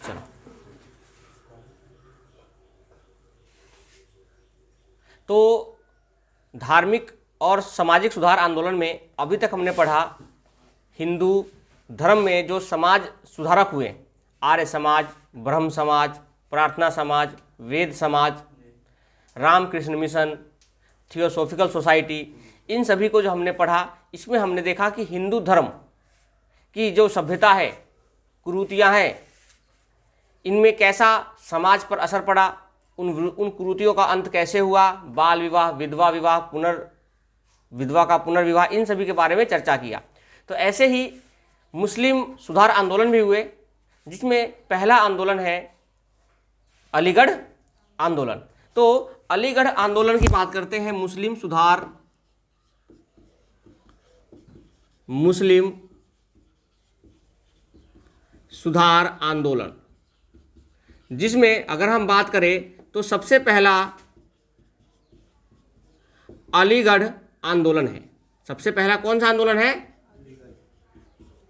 चलो, तो धार्मिक और सामाजिक सुधार आंदोलन में अभी तक हमने पढ़ा हिंदू धर्म में जो समाज सुधारक हुए, आर्य समाज, ब्रह्म समाज, प्रार्थना समाज, वेद समाज, रामकृष्ण मिशन, थियोसॉफिकल सोसाइटी, इन सभी को जो हमने पढ़ा, इसमें हमने देखा कि हिंदू धर्म की जो सभ्यता है, कुरीतियाँ हैं, इनमें कैसा समाज पर असर पड़ा, उन कुरीतियों का अंत कैसे हुआ, बाल विवाह, विधवा विवाह, विधवा का पुनर्विवाह, इन सभी के बारे में चर्चा किया। तो ऐसे ही मुस्लिम सुधार आंदोलन भी हुए, जिसमें पहला आंदोलन है अलीगढ़ आंदोलन। तो अलीगढ़ आंदोलन की बात करते हैं, मुस्लिम सुधार आंदोलन, जिसमें अगर हम बात करें तो सबसे पहला अलीगढ़ आंदोलन है। सबसे पहला कौन सा आंदोलन है?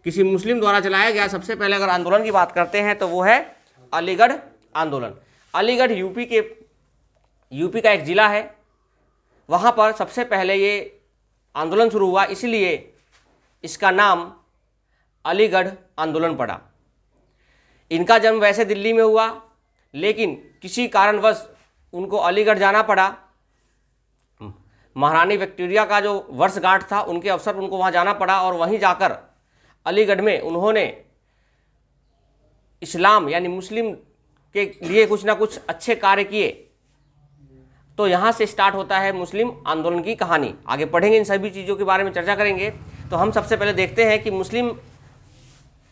किसी मुस्लिम द्वारा चलाया गया सबसे पहले अगर आंदोलन की बात करते हैं तो वो है अलीगढ़ आंदोलन। अलीगढ़ यूपी का एक जिला है, वहाँ पर सबसे पहले ये आंदोलन शुरू हुआ, इसलिए इसका नाम अलीगढ़ आंदोलन पड़ा। इनका जन्म वैसे दिल्ली में हुआ, लेकिन किसी कारणवश उनको अलीगढ़ जाना पड़ा। महारानी विक्टोरिया का जो वर्षगांठ था, उनके अवसर पर उनको वहाँ जाना पड़ा, और वहीं जाकर अलीगढ़ में उन्होंने इस्लाम यानी मुस्लिम के लिए कुछ ना कुछ अच्छे कार्य किए। तो यहाँ से स्टार्ट होता है मुस्लिम आंदोलन की कहानी। आगे पढ़ेंगे, इन सभी चीज़ों के बारे में चर्चा करेंगे। तो हम सबसे पहले देखते हैं कि मुस्लिम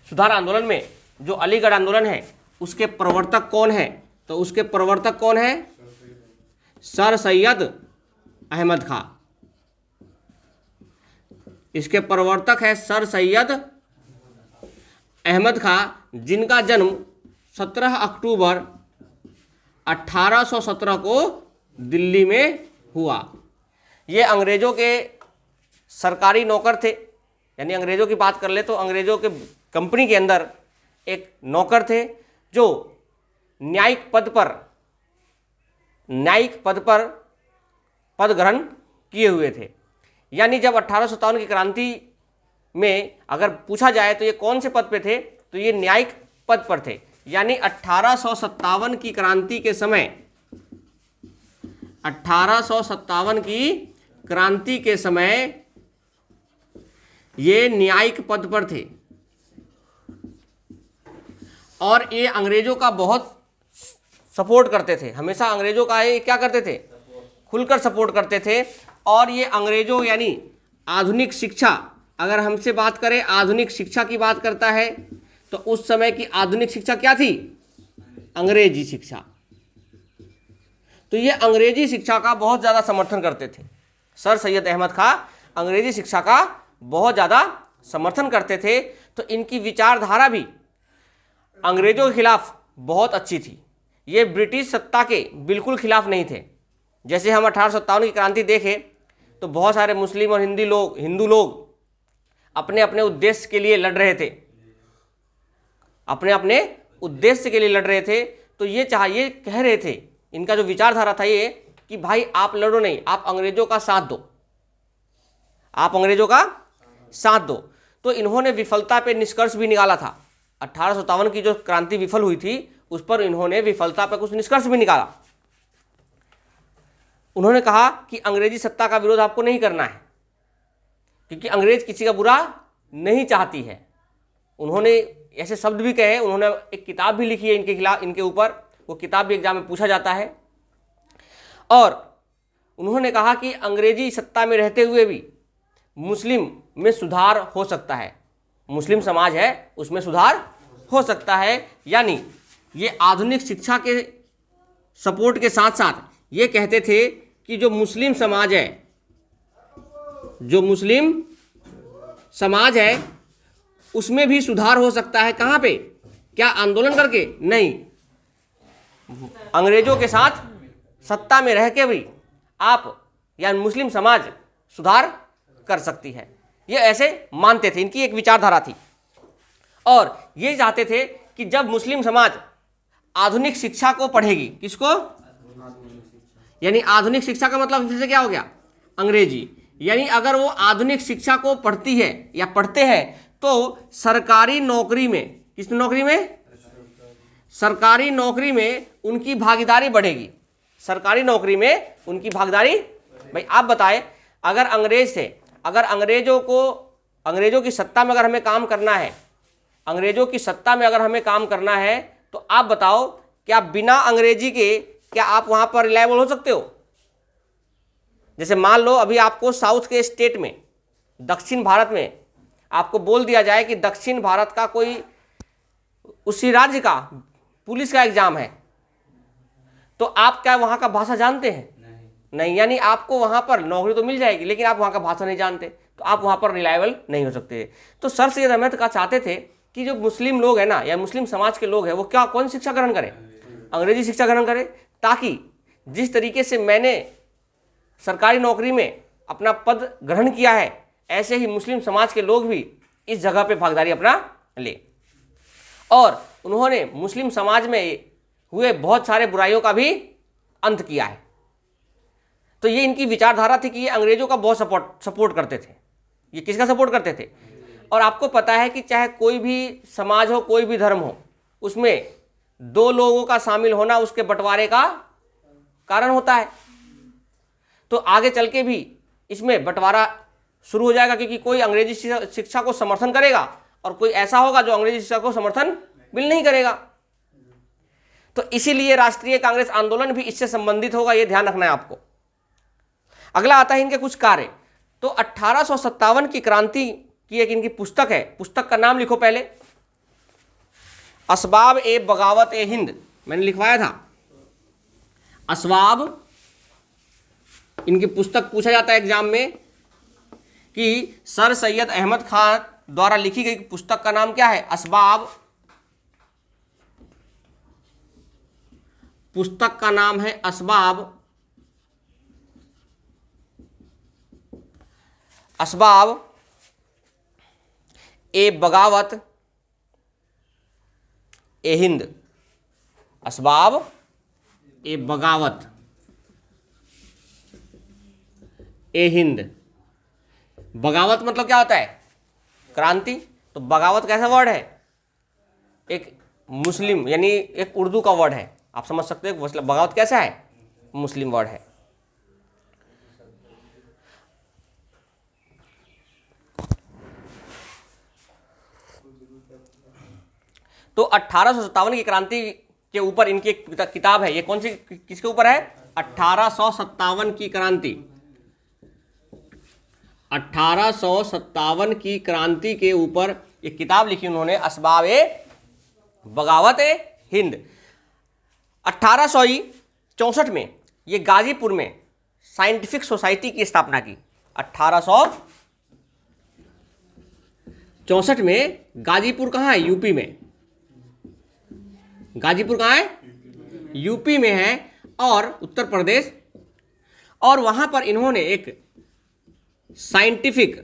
सुधार आंदोलन में जो अलीगढ़ आंदोलन है, उसके प्रवर्तक कौन है? तो उसके प्रवर्तक कौन है? सर सैयद अहमद खां। इसके प्रवर्तक है सर सैयद अहमद खां, जिनका जन्म 17 अक्टूबर 1817 को दिल्ली में हुआ। ये अंग्रेजों के सरकारी नौकर थे, यानी अंग्रेजों की बात कर ले तो अंग्रेजों के कंपनी के अंदर एक नौकर थे जो न्यायिक पद पर पद ग्रहण किए हुए थे। यानी जब 1857 की क्रांति में अगर पूछा जाए तो ये कौन से पद पे थे, तो ये न्यायिक पद पर थे। यानी 1857 की क्रांति के समय, 1857 की क्रांति के समय ये न्यायिक पद पर थे, और ये अंग्रेजों का बहुत सपोर्ट करते थे। हमेशा अंग्रेजों का ये क्या करते थे? खुलकर सपोर्ट करते थे। और ये अंग्रेजों यानी आधुनिक शिक्षा, अगर हमसे बात करें आधुनिक शिक्षा की बात करता है, तो उस समय की आधुनिक शिक्षा क्या थी? अंग्रेजी शिक्षा। तो ये अंग्रेजी शिक्षा का बहुत ज़्यादा समर्थन करते थे। सर सैयद अहमद खां अंग्रेजी शिक्षा का बहुत ज़्यादा समर्थन करते थे। तो इनकी विचारधारा भी अंग्रेजों के खिलाफ बहुत अच्छी थी। ये ब्रिटिश सत्ता के बिल्कुल खिलाफ नहीं थे। जैसे हम 1857 की क्रांति देखें तो बहुत सारे मुस्लिम और हिंदू लोग अपने अपने उद्देश्य के लिए लड़ रहे थे, अपने अपने उद्देश्य के लिए लड़ रहे थे। तो ये कह रहे थे, इनका जो विचारधारा था ये कि भाई आप लड़ो नहीं, आप अंग्रेजों का साथ दो, आप अंग्रेजों का साथ दो। तो इन्होंने विफलता पे निष्कर्ष भी निकाला था। 1857 की जो क्रांति विफल हुई थी, उस पर इन्होंने विफलता पर कुछ निष्कर्ष भी निकाला। उन्होंने कहा कि अंग्रेजी सत्ता का विरोध आपको नहीं करना है, क्योंकि अंग्रेज किसी का बुरा नहीं चाहती है। उन्होंने ऐसे शब्द भी कहे। उन्होंने एक किताब भी लिखी है इनके खिलाफ, इनके ऊपर। वो किताब भी एग्जाम में पूछा जाता है। और उन्होंने कहा कि अंग्रेजी सत्ता में रहते हुए भी मुस्लिम में सुधार हो सकता है, मुस्लिम समाज है उसमें सुधार हो सकता है। यानी ये आधुनिक शिक्षा के सपोर्ट के साथ साथ ये कहते थे कि जो मुस्लिम समाज है, जो मुस्लिम समाज है उसमें भी सुधार हो सकता है। कहाँ पे? क्या आंदोलन करके? नहीं, अंग्रेजों के साथ सत्ता में रह के भी आप या मुस्लिम समाज सुधार कर सकती है। ये ऐसे मानते थे, इनकी एक विचारधारा थी। और ये चाहते थे कि जब मुस्लिम समाज आधुनिक शिक्षा को पढ़ेगी, किसको, यानी आधुनिक शिक्षा का मतलब फिर से क्या हो गया, अंग्रेजी, यानी अगर वो आधुनिक शिक्षा को पढ़ती है या पढ़ते हैं तो सरकारी नौकरी में, किस नौकरी में, सरकारी नौकरी में उनकी भागीदारी बढ़ेगी, सरकारी नौकरी में उनकी भागीदारी। भाई आप बताएं, अगर अंग्रेज थे, अगर अंग्रेजों की सत्ता में अगर हमें काम करना है, अंग्रेजों की सत्ता में अगर हमें काम करना है, तो आप बताओ क्या बिना अंग्रेजी के क्या आप वहां पर रिलायबल हो सकते हो? जैसे मान लो अभी आपको साउथ के स्टेट में, दक्षिण भारत में आपको बोल दिया जाए कि दक्षिण भारत का कोई उसी राज्य का पुलिस का एग्जाम है, तो आप क्या वहां का भाषा जानते हैं? नहीं, यानी आपको वहां पर नौकरी तो मिल जाएगी लेकिन आप वहां का भाषा नहीं जानते, तो आप वहां पर रिलायबल नहीं हो सकते। तो सर सैयद अहमद का चाहते थे कि जो मुस्लिम लोग हैं ना, या मुस्लिम समाज के लोग हैं, वो क्या, कौन शिक्षा ग्रहण करें, अंग्रेजी शिक्षा ग्रहण करें, ताकि जिस तरीके से मैंने सरकारी नौकरी में अपना पद ग्रहण किया है, ऐसे ही मुस्लिम समाज के लोग भी इस जगह पे भागीदारी अपना ले। और उन्होंने मुस्लिम समाज में हुए बहुत सारे बुराइयों का भी अंत किया है। तो ये इनकी विचारधारा थी कि ये अंग्रेजों का बहुत सपोर्ट करते थे। ये किसका सपोर्ट करते थे? और आपको पता है कि चाहे कोई भी समाज हो, कोई भी धर्म हो, उसमें दो लोगों का शामिल होना उसके बंटवारे का कारण होता है। तो आगे चल के भी इसमें बंटवारा शुरू हो जाएगा, क्योंकि कोई अंग्रेजी शिक्षा को समर्थन करेगा और कोई ऐसा होगा जो अंग्रेजी शिक्षा को समर्थन बिल्कुल नहीं करेगा। तो इसीलिए राष्ट्रीय कांग्रेस आंदोलन भी इससे संबंधित होगा, यह ध्यान रखना है आपको। अगला आता है इनके कुछ कार्य। तो 1857 की क्रांति की एक इनकी पुस्तक है, पुस्तक का नाम लिखो पहले, असबाब ए बगावत ए हिंद, मैंने लिखवाया था असबाब। इनकी पुस्तक पूछा जाता है एग्जाम में कि सर सैयद अहमद खान द्वारा लिखी गई पुस्तक का नाम क्या है? असबाब। पुस्तक का नाम है असबाब, असबाब ए बगावत ए हिंद, असबाब ए बगावत ए हिंद। बगावत मतलब क्या होता है? क्रांति। तो बगावत कैसा वर्ड है? एक मुस्लिम, यानी एक उर्दू का वर्ड है, आप समझ सकते हो बगावत कैसा है? मुस्लिम वर्ड है। तो 1857 की क्रांति के ऊपर इनकी एक किताब है। ये कौन सी, किसके ऊपर है? 1857 की क्रांति। 1857 की क्रांति के ऊपर एक किताब लिखी उन्होंने, असबाब ए बगावत ए हिंद। 1864 में ये गाजीपुर में साइंटिफिक सोसाइटी की स्थापना की। 1864 में गाजीपुर कहाँ है? यूपी में। गाजीपुर कहाँ है? यूपी में है, और उत्तर प्रदेश। और वहां पर इन्होंने एक साइंटिफिक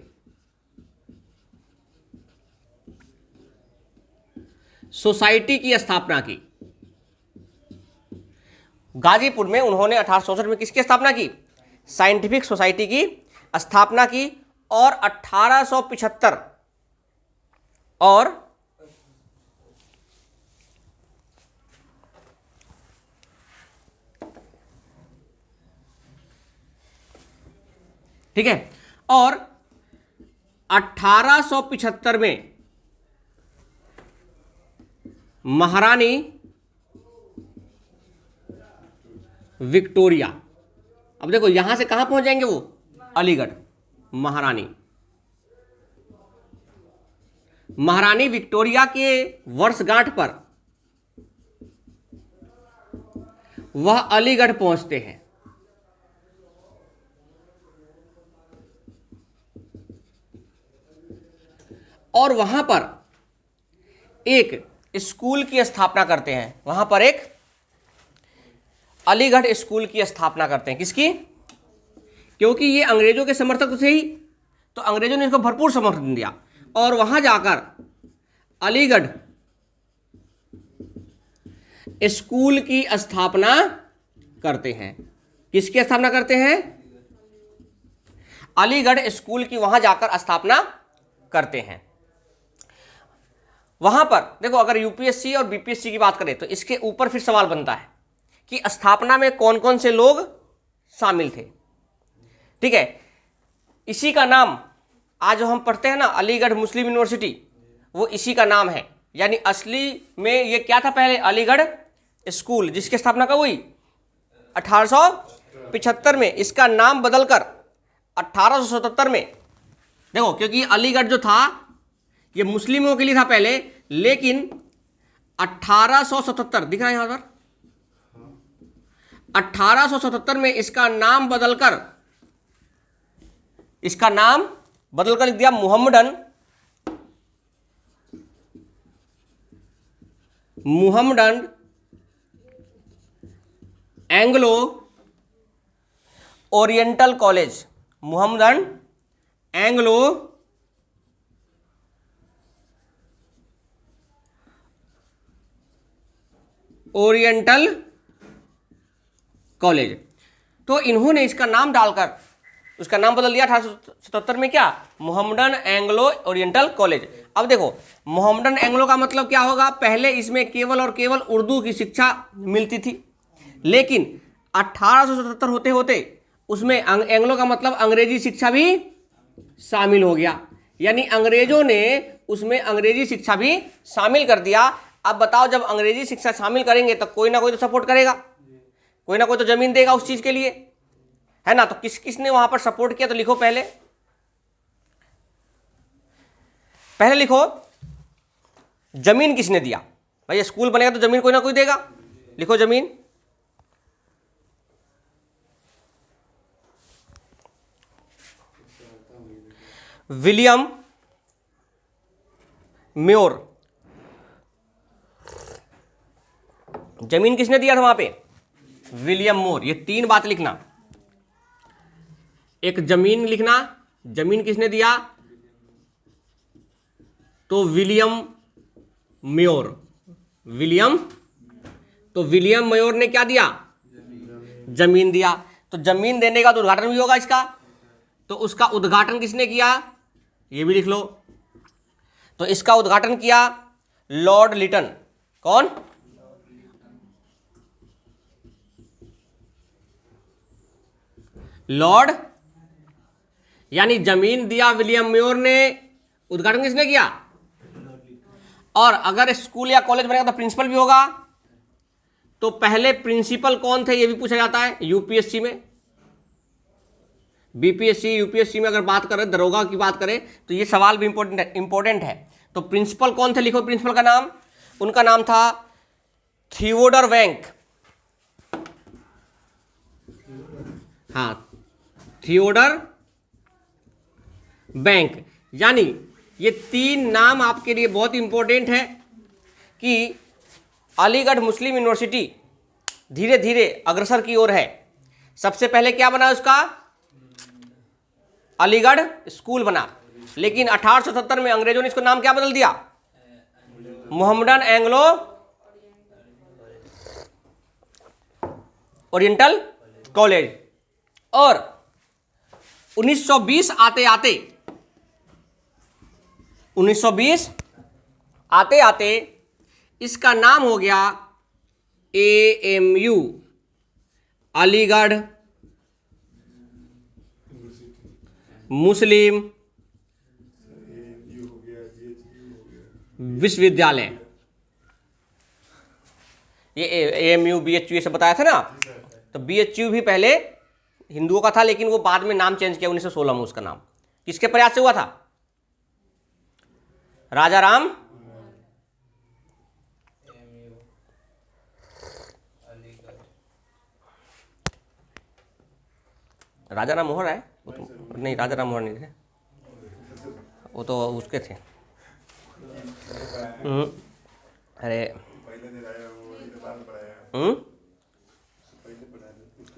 सोसाइटी की स्थापना की। गाजीपुर में उन्होंने 1864 में किसकी स्थापना की? साइंटिफिक सोसाइटी की स्थापना की। और 1875 और ठीक है, और 1875 में महारानी विक्टोरिया, अब देखो यहां से कहां पहुंच जाएंगे वो? अलीगढ़। महारानी विक्टोरिया के वर्षगांठ पर वह अलीगढ़ पहुंचते हैं। और वहां पर एक स्कूल की स्थापना करते हैं। वहां पर एक अलीगढ़ स्कूल की स्थापना करते हैं। किसकी? क्योंकि ये अंग्रेजों के समर्थक थे ही, तो अंग्रेजों ने इसको भरपूर समर्थन दिया। और वहां जाकर अलीगढ़ स्कूल की स्थापना करते हैं। किसकी स्थापना करते हैं? अलीगढ़ स्कूल की वहां जाकर स्थापना करते हैं। वहां पर देखो, अगर यूपीएससी और बीपीएससी की बात करें तो इसके ऊपर फिर सवाल बनता है कि स्थापना में कौन कौन से लोग शामिल थे। ठीक है, इसी का नाम आज जो हम पढ़ते हैं ना अलीगढ़ मुस्लिम यूनिवर्सिटी, वो इसी का नाम है। यानी असली में ये क्या था पहले? अलीगढ़ स्कूल, जिसकी स्थापना कब हुई? 1875 में। इसका नाम बदलकर 1877 में, देखो क्योंकि अलीगढ़ जो था ये मुस्लिमों के लिए था पहले, लेकिन 1877 दिख रहा है यहां पर, 1877 में इसका नाम बदलकर लिख दिया मुहम्मडन Anglo oriental college. Muhammadan Anglo oriental college. तो इन्होंने इसका नाम डालकर उसका नाम बदल दिया 1877 में, क्या? Muhammadan Anglo oriental college. अब देखो, मुहम्मदन एंग्लो का मतलब क्या होगा? पहले इसमें केवल और केवल उर्दू की शिक्षा मिलती थी, लेकिन 1877 होते होते उसमें एंग्लो का मतलब अंग्रेजी शिक्षा भी शामिल हो गया। यानी अंग्रेजों ने उसमें अंग्रेजी शिक्षा भी शामिल कर दिया। अब बताओ, जब अंग्रेजी शिक्षा शामिल करेंगे तो कोई ना कोई तो सपोर्ट करेगा, कोई ना कोई तो जमीन देगा उस चीज के लिए, है ना? तो किस किसने वहां पर सपोर्ट किया? तो लिखो, पहले लिखो जमीन किसने दिया। भाई स्कूल बनेगा तो जमीन कोई ना कोई देगा। लिखो जमीन। William more. जमीन किसने दिया था वहां पे? विलियम मोर। ये तीन बात लिखना, एक जमीन लिखना, जमीन किसने दिया? तो विलियम म्योर। तो विलियम म्योर ने क्या दिया? जमीन दिया। तो जमीन देने का तो उद्घाटन भी होगा इसका, तो उसका उद्घाटन किसने किया? ये भी लिख लो। तो इसका उद्घाटन किया लॉर्ड लिटन। कौन? लॉर्ड, यानी जमीन दिया विलियम म्योर ने, उद्घाटन किसने किया? और अगर स्कूल या कॉलेज बनेगा तो प्रिंसिपल भी होगा। तो पहले प्रिंसिपल कौन थे ये भी पूछा जाता है यूपीएससी में। बीपीएससी यूपीएससी में अगर बात करें, दरोगा की बात करें, तो ये सवाल भी इंपॉर्टेंट है। तो प्रिंसिपल कौन थे? लिखो प्रिंसिपल का नाम। उनका नाम था थियोडर बैंक। हाँ, थियोडर बैंक। यानी ये तीन नाम आपके लिए बहुत इंपॉर्टेंट है कि अलीगढ़ मुस्लिम यूनिवर्सिटी धीरे धीरे अग्रसर की ओर है। सबसे पहले क्या बना उसका? अलीगढ़ स्कूल बना, लेकिन 1870 में अंग्रेजों ने इसको नाम क्या बदल दिया? Muhammadan Anglo oriental college. और 1920 आते आते इसका नाम हो गया AMU, अलीगढ़ मुस्लिम विश्वविद्यालय। ये AMU BHU ये सब बताया था ना। तो BHU भी पहले हिंदुओं का था, लेकिन वो बाद में नाम चेंज किया 1916 में। उसका नाम किसके प्रयास से हुआ था? राजा राम मोहन है वो तो, नहीं राजा राम मोहन नहीं थे, वो तो उसके थे। अरे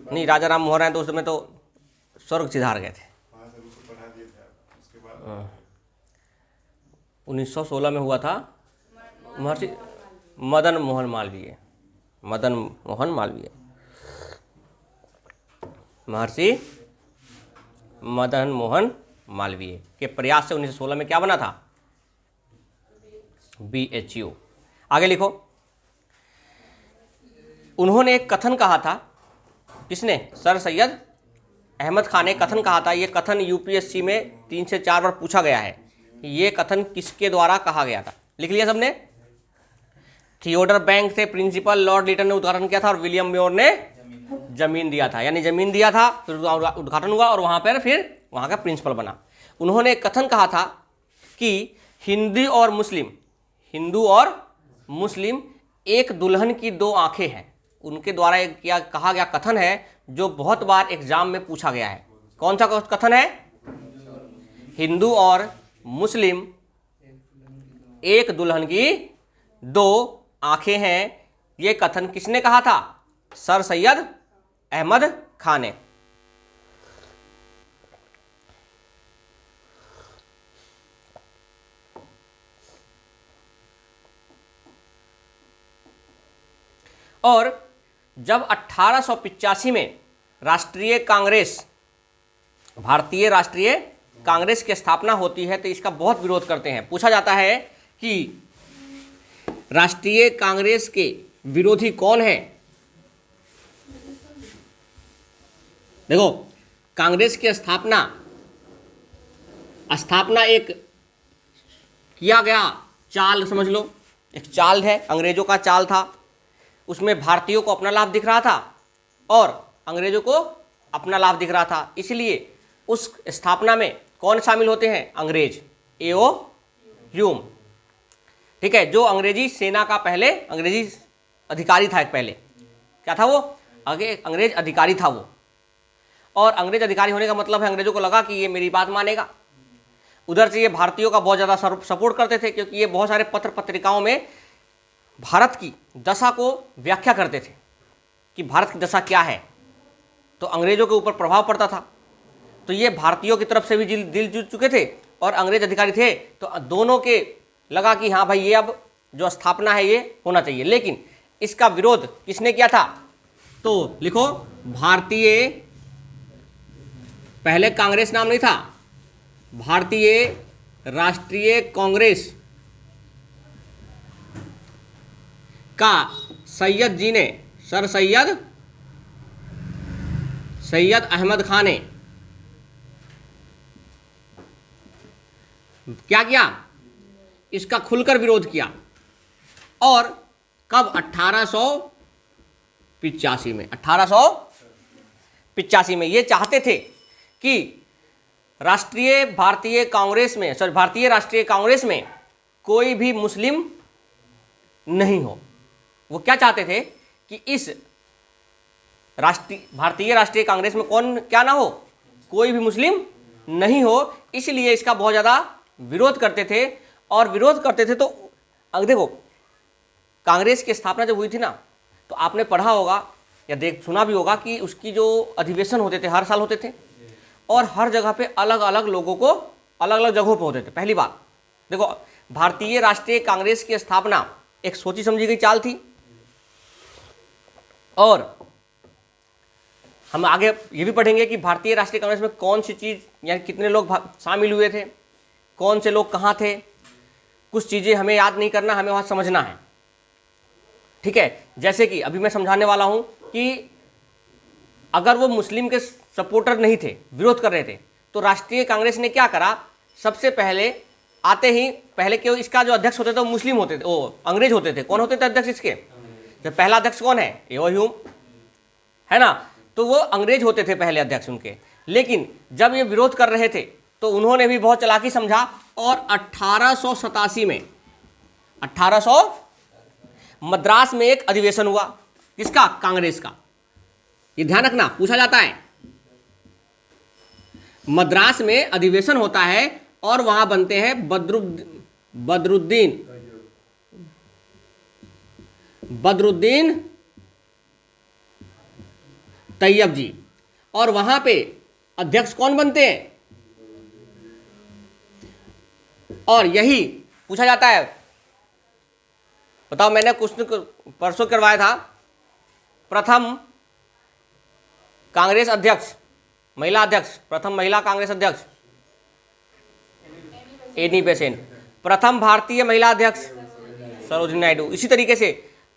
नहीं, राजा राम मोहन राय तो उस समय तो स्वर्ग सिधार गए थे। 1916 में हुआ था महर्षि मदन मोहन मालवीय, मदन मोहन मालवीय, महर्षि मदन मोहन मालवीय के प्रयास से 1916 में क्या बना था? BHU। आगे लिखो। उन्होंने एक कथन कहा था, किसने? सर सैयद अहमद खान ने कथन कहा था। ये कथन यूपीएससी में 3 से 4 बार पूछा गया है कि ये कथन किसके द्वारा कहा गया था। लिख लिया सबने? थियोडर बैंक थे प्रिंसिपल, लॉर्ड लिटन ने उद्घाटन किया था और विलियम म्योर ने जमीन दिया था। यानी जमीन दिया था, फिर उद्घाटन हुआ और वहां पर फिर वहां का प्रिंसिपल बना। उन्होंने एक कथन कहा था कि हिंदू और मुस्लिम एक दुल्हन की 2 आंखें हैं। उनके द्वारा एक क्या कहा गया कथन है जो बहुत बार एग्जाम में पूछा गया है। कौन सा कथन है? हिंदू और मुस्लिम एक दुल्हन की 2 आंखें हैं। यह कथन किसने कहा था? सर सैयद अहमद खान ने। और जब 1885 में भारतीय राष्ट्रीय कांग्रेस की स्थापना होती है तो इसका बहुत विरोध करते हैं। पूछा जाता है कि राष्ट्रीय कांग्रेस के विरोधी कौन है? देखो, कांग्रेस की स्थापना एक किया गया चाल समझ लो, एक चाल है, अंग्रेजों का चाल था। उसमें भारतीयों को अपना लाभ दिख रहा था और अंग्रेजों को अपना लाभ दिख रहा था। इसलिए उस स्थापना में कौन शामिल होते हैं? अंग्रेज, एओ ह्यूम। ठीक है, जो अंग्रेजी सेना का पहले अंग्रेजी अधिकारी था। एक पहले क्या था वो? आगे अंग्रेज अधिकारी था वो। और अंग्रेज अधिकारी होने का मतलब है अंग्रेजों को लगा कि ये मेरी बात मानेगा। उधर से ये भारतीयों का बहुत ज़्यादा सपोर्ट करते थे, क्योंकि ये बहुत सारे पत्र पत्रिकाओं में भारत की दशा को व्याख्या करते थे कि भारत की दशा क्या है। तो अंग्रेजों के ऊपर प्रभाव पड़ता था। तो ये भारतीयों की तरफ से भी दिल जीत चुके थे और अंग्रेज अधिकारी थे, तो दोनों के लगा कि हाँ भाई ये अब जो स्थापना है ये होना चाहिए। लेकिन इसका विरोध किसने किया था? तो लिखो, भारतीय, पहले कांग्रेस नाम नहीं था, भारतीय राष्ट्रीय कांग्रेस का सैयद जी ने, सर सैयद अहमद खान ने क्या किया? इसका खुलकर विरोध किया। और कब? 1885 में। 1885 में ये चाहते थे कि भारतीय राष्ट्रीय कांग्रेस में कोई भी मुस्लिम नहीं हो। वो क्या चाहते थे कि इस भारतीय राष्ट्रीय कांग्रेस में कौन क्या ना हो? कोई भी मुस्लिम नहीं हो। इसलिए इसका बहुत ज़्यादा विरोध करते थे। और विरोध करते थे तो अब देखो, कांग्रेस की स्थापना जब हुई थी ना, तो आपने पढ़ा होगा या सुना भी होगा कि उसकी जो अधिवेशन होते थे हर साल होते थे और हर जगह पे अलग अलग लोगों को अलग अलग जगहों पे होते थे। पहली बात देखो, भारतीय राष्ट्रीय कांग्रेस की स्थापना एक सोची समझी गई चाल थी। और हम आगे ये भी पढ़ेंगे कि भारतीय राष्ट्रीय कांग्रेस में कौन सी चीज़ यानी कितने लोग शामिल हुए थे, कौन से लोग कहाँ थे। कुछ चीज़ें हमें याद नहीं करना, हमें वहाँ समझना है। ठीक है, जैसे कि अभी मैं समझाने वाला हूँ कि अगर वो मुस्लिम के सपोर्टर नहीं थे, विरोध कर रहे थे, तो राष्ट्रीय कांग्रेस ने क्या करा? सबसे पहले आते ही पहले क्यों इसका जो अध्यक्ष होते थे वो मुस्लिम होते थे, वो अंग्रेज होते थे। कौन होते थे अध्यक्ष इसके? तो पहला अध्यक्ष कौन है? एओ ह्यूम, है ना। तो वो अंग्रेज होते थे पहले अध्यक्ष उनके। लेकिन जब ये विरोध कर रहे थे तो उन्होंने भी बहुत चालाकी समझा और 1887 में 1800 मद्रास में एक अधिवेशन हुआ। किसका? कांग्रेस का। ये ध्यान रखना, पूछा जाता है। मद्रास में अधिवेशन होता है और वहां बनते हैं बदरुद्दीन तैयब जी। और वहां पे अध्यक्ष कौन बनते हैं? और यही पूछा जाता है बताओ, मैंने क्वेश्चन परसों करवाया था, प्रथम कांग्रेस अध्यक्ष, महिला अध्यक्ष, प्रथम महिला कांग्रेस अध्यक्ष एनी बेसेंट, प्रथम भारतीय महिला अध्यक्ष सरोजिनी नायडू। इसी तरीके से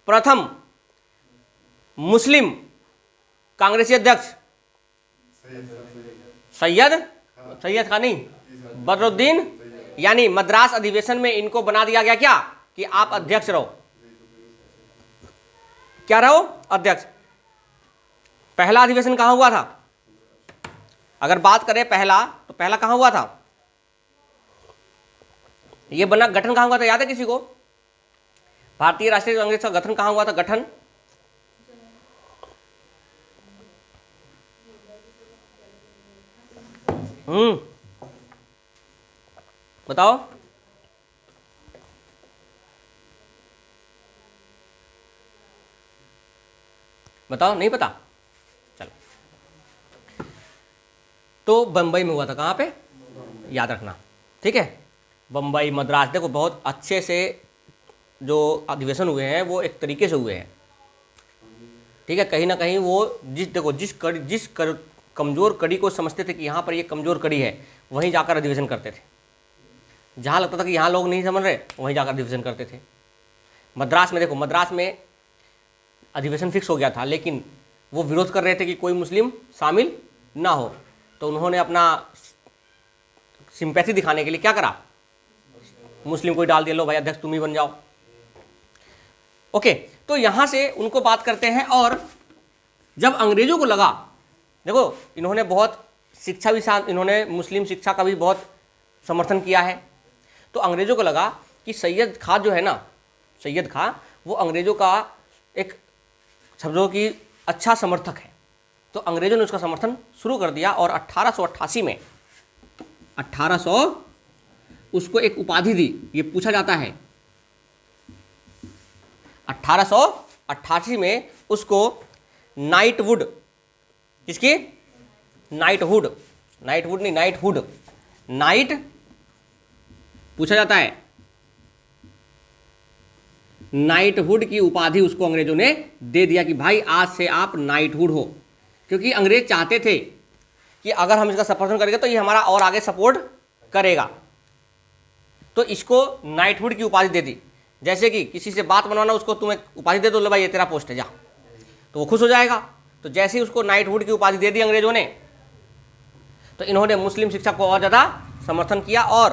प्रथम मुस्लिम कांग्रेसी अध्यक्ष सैयद खानी बदरुद्दीन, यानी मद्रास अधिवेशन में इनको बना दिया गया क्या, कि आप अध्यक्ष रहो। क्या रहो, अध्यक्ष। पहला अधिवेशन कहां हुआ था, अगर बात करें पहला, तो पहला कहां हुआ था, ये बना गठन कहां हुआ था, याद है किसी को? भारतीय राष्ट्रीय कांग्रेस का गठन कहां हुआ था, गठन? बताओ। बताओ, नहीं पता? चलो, तो बंबई में हुआ था। कहां पे, याद रखना, ठीक है। बंबई, मद्रास, देखो बहुत अच्छे से जो अधिवेशन हुए हैं वो एक तरीके से हुए हैं, ठीक है। कहीं ना कहीं वो जिस कमजोर कड़ी को समझते थे कि यहाँ पर ये कमजोर कड़ी है, वहीं जाकर अधिवेशन करते थे। जहाँ लगता था कि यहाँ लोग नहीं समझ रहे, वहीं जाकर अधिवेशन करते थे। मद्रास में देखो, मद्रास में अधिवेशन फिक्स हो गया था, लेकिन वो विरोध कर रहे थे कि कोई मुस्लिम शामिल ना हो, तो उन्होंने अपना सिंपैथी दिखाने के लिए क्या करा, मुस्लिम कोई डाल दिया, लो भाई अध्यक्ष तुम ही बन जाओ। ओके, तो यहां से उनको बात करते हैं। और जब अंग्रेजों को लगा, देखो इन्होंने बहुत शिक्षा भी इन्होंने मुस्लिम शिक्षा का भी बहुत समर्थन किया है, तो अंग्रेजों को लगा कि सैयद खां जो है ना, सैयद खां वो अंग्रेजों का एक समझो कि अच्छा समर्थक है। तो अंग्रेजों ने उसका समर्थन शुरू कर दिया और 1888 में 1800 उसको एक उपाधि दी। ये पूछा जाता है 1888 में उसको नाइटहुड, किसकी, नाइटहुड, नाइटहुड नहीं, नाइटहुड, नाइट पूछा जाता है, नाइटहुड की उपाधि उसको अंग्रेजों ने दे दिया कि भाई आज से आप नाइटहुड हो। क्योंकि अंग्रेज चाहते थे कि अगर हम इसका समर्थन करेंगे तो ये हमारा और आगे सपोर्ट करेगा, तो इसको नाइटहुड की उपाधि दे दी। जैसे कि किसी से बात बनवाना, उसको तुम एक उपाधि दे दो, ले भाई ये तेरा पोस्ट है जा, तो वो खुश हो जाएगा। तो जैसे ही उसको नाइटहुड की उपाधि दे दी अंग्रेजों ने, तो इन्होंने मुस्लिम शिक्षा को और ज़्यादा समर्थन किया और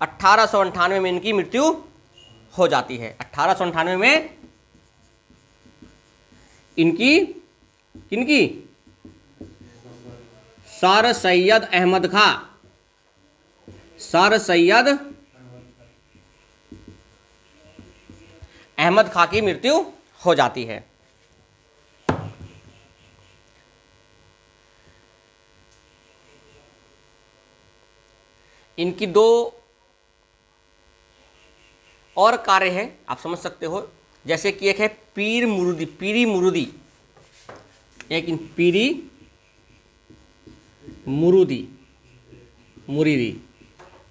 1898 में इनकी मृत्यु हो जाती है। 1898 में इनकी सर सैयद अहमद खां, सर सैयद अहमद खां की मृत्यु हो जाती है। इनकी दो और कार्य है, आप समझ सकते हो, जैसे कि एक है पीरी मुरुदी, एक पीरी मुरीदी।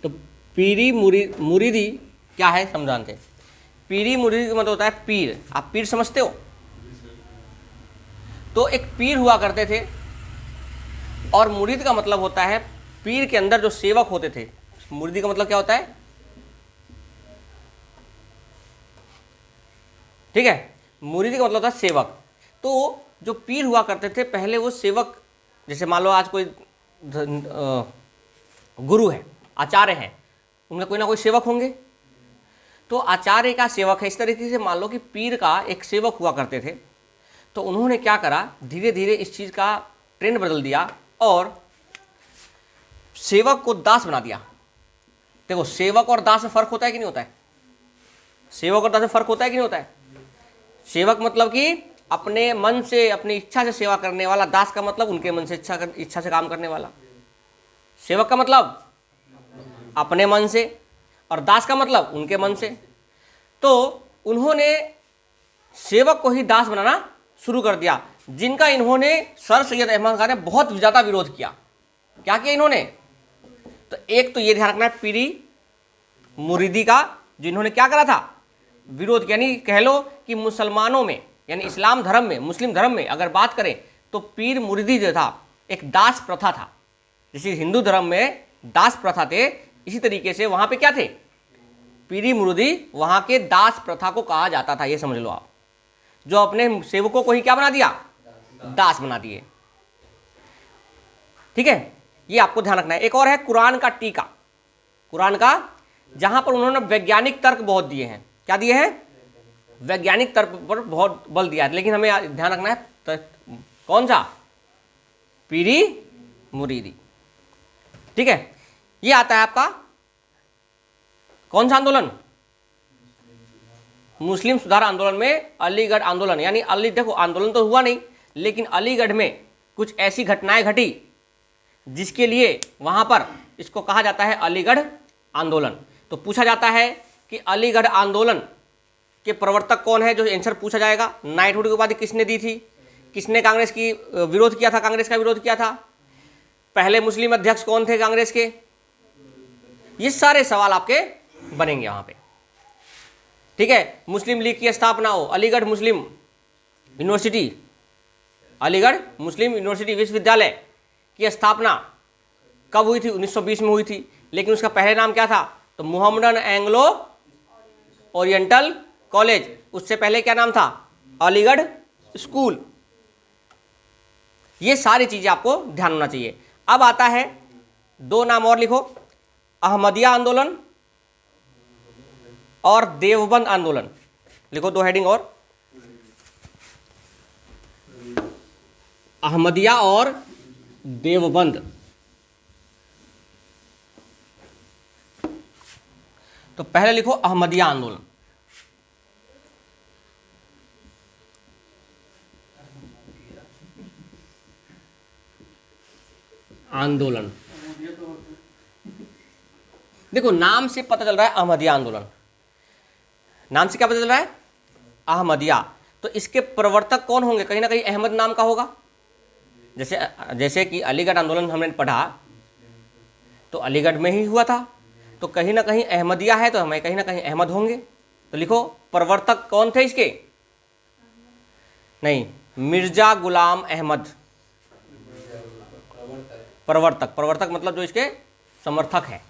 तो पीरी मुरीदी क्या है समझाते हैं। पीरी मुरीदी का मतलब होता है पीर, आप पीर समझते हो? तो एक पीर हुआ करते थे, और मुरीद का मतलब होता है पीर के अंदर जो सेवक होते थे। मुरीदी का मतलब क्या होता है, ठीक है, मुरीदी का मतलब होता है सेवक। तो जो पीर हुआ करते थे पहले, वो सेवक, जैसे मान लो आज कोई गुरु है, आचार्य है, उनका कोई ना कोई सेवक होंगे, तो आचार्य का सेवक है। इस तरीके से मान लो कि पीर का एक सेवक हुआ करते थे। तो उन्होंने क्या करा, धीरे धीरे इस चीज़ का ट्रेंड बदल दिया और सेवक को दास बना दिया। देखो सेवक और दास में फर्क होता है कि नहीं होता है? सेवक और दास में फर्क होता है कि नहीं होता है? सेवक मतलब कि अपने मन से, अपनी इच्छा से सेवा करने वाला, दास का मतलब उनके मन से इच्छा से काम करने वाला। सेवक का मतलब अपने मन से और दास का मतलब उनके मन से। तो उन्होंने सेवक को ही दास बनाना शुरू कर दिया, जिनका इन्होंने सर सैयद अहमद खान ने बहुत ज़्यादा विरोध किया। क्या किया इन्होंने? तो एक तो ये ध्यान रखना है, पीरी मुरीदी का, जिन्होंने क्या करा था, विरोध, यानी कह लो कि मुसलमानों में यानी इस्लाम धर्म में, मुस्लिम धर्म में अगर बात करें तो पीर मुरीदी जो था एक दास प्रथा था। जैसे हिंदू धर्म में दास प्रथा थे, इसी तरीके से वहां पे क्या थे, पीरी मुरीदी, वहां के दास प्रथा को कहा जाता था। ये समझ लो आप, जो अपने सेवकों को ही क्या बना दिया, दास बना दिए। ठीक है, ये आपको ध्यान रखना है। एक और है कुरान का टीका, कुरान का, जहां पर उन्होंने वैज्ञानिक तर्क बहुत दिए हैं। क्या दिए हैं, वैज्ञानिक तर्क पर बहुत बल दिया है। लेकिन हमें ध्यान रखना है कौन सा, पीरी मुरीदी। ठीक है, ये आता है आपका कौन सा आंदोलन, मुस्लिम सुधार आंदोलन में अलीगढ़ आंदोलन। यानी देखो आंदोलन तो हुआ नहीं, लेकिन अलीगढ़ में कुछ ऐसी घटनाएं घटी जिसके लिए वहां पर इसको कहा जाता है अलीगढ़ आंदोलन। तो पूछा जाता है कि अलीगढ़ आंदोलन के प्रवर्तक कौन है, जो आंसर पूछा जाएगा। नाइटहुड की उपाधि किसने दी थी, किसने कांग्रेस की विरोध किया था, कांग्रेस का विरोध किया था, पहले मुस्लिम अध्यक्ष कौन थे कांग्रेस के। ये सारे सवाल आपके बनेंगे वहां पे। ठीक है, मुस्लिम लीग की स्थापना हो, अलीगढ़ मुस्लिम यूनिवर्सिटी, अलीगढ़ मुस्लिम यूनिवर्सिटी विश्वविद्यालय की स्थापना कब हुई थी, 1920 में हुई थी। लेकिन उसका पहले नाम क्या था, तो मोहम्मदन एंग्लो ओरिएंटल कॉलेज। उससे पहले क्या नाम था, अलीगढ़ स्कूल। ये सारी चीजें आपको ध्यान होना चाहिए। अब आता है, दो नाम और लिखो, अहमदिया आंदोलन और देवबंद आंदोलन। लिखो दो हेडिंग और, अहमदिया और देवबंद। तो पहले लिखो अहमदिया आंदोलन। आंदोलन देखो नाम से पता चल रहा है अहमदिया आंदोलन, नाम से क्या पता चल रहा है, अहमदिया। तो इसके प्रवर्तक कौन होंगे, कहीं ना कहीं अहमद नाम का होगा। जैसे कि अलीगढ़ आंदोलन हमने पढ़ा तो अलीगढ़ में ही हुआ था, तो कहीं ना कहीं अहमदिया है तो हमें कहीं ना कहीं अहमद होंगे। तो लिखो प्रवर्तक कौन थे इसके, नहीं, मिर्जा गुलाम अहमद। प्रवर्तक मतलब जो इसके समर्थक हैं,